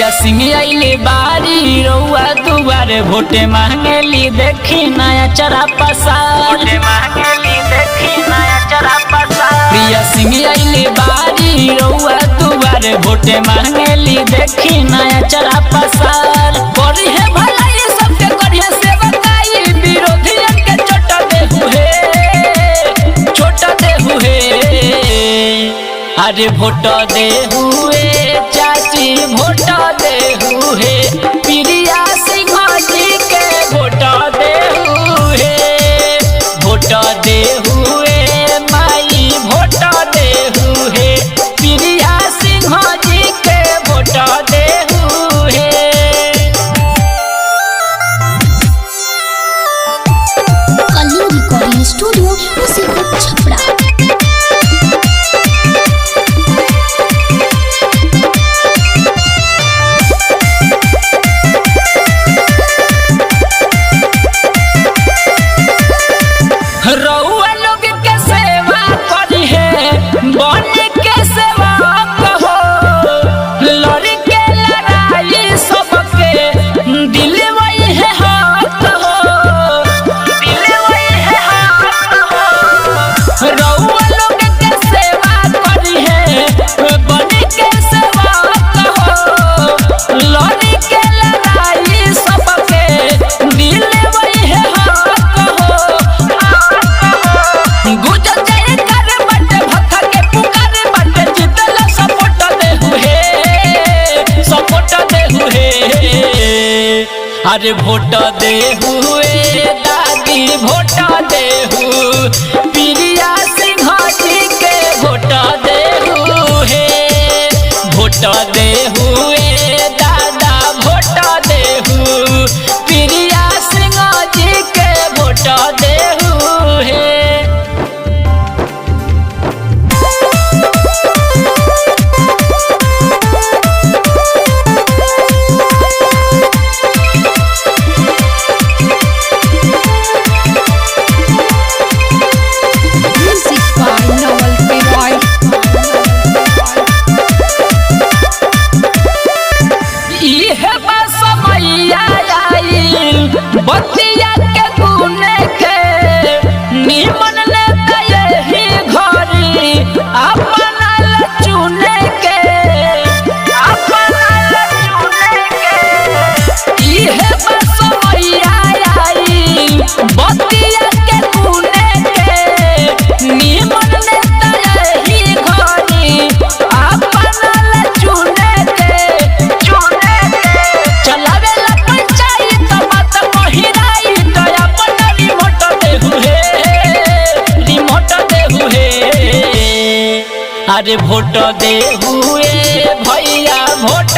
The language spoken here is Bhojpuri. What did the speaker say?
प्रिया सिंह आइले बारी रउआ दुआरे वोटे मांगेली देखी नया चरा पसार प्रिया सिंह आइले बारी रउआ दुआरे वोटे मांगेली देखी नया चरा पसार करी है भलाई सबके करी है सेवकाई विरोधियन के छोटा दे हुए अरे वोट दे हुए चाची वोट दे हुए प्रिया सिंह जी के वोट दे हुए माई वोट दे हुए प्रिया सिंह जी के वोट दे हुए। कलिंग रिकॉर्डिंग स्टूडियो मुसीबत छपरा। रउआ लोग के सेवा करी है बन के सेवा कहो लड़ी के लड़ाई सबके दिल वही है हाथ हो रउआ लोग के सेवा करी है बन के सेवा कहो लड़ी के लड़ाई सबके दिल वही है हाथ हो गुजर जाए कर बट भक्का के पुकारे बट जितला सपोर्ट दे हुए अरे वोट दे हुए दादी वोट दे प्रिया सिंह जी के वोट दे हुए दादा वोट दे प्रिया सिंह जी के वोट दे हुए। बतिया के गुने के निमन ने यही घरी अपना चुने के इहे बस मैया आई बतिया के गुने के निमन ने यही घरी अपना चुने के चलावे ला पंचायत मत महिराई दया अपन रिमोट दे हुए अरे वोट दे हुए भैया वोट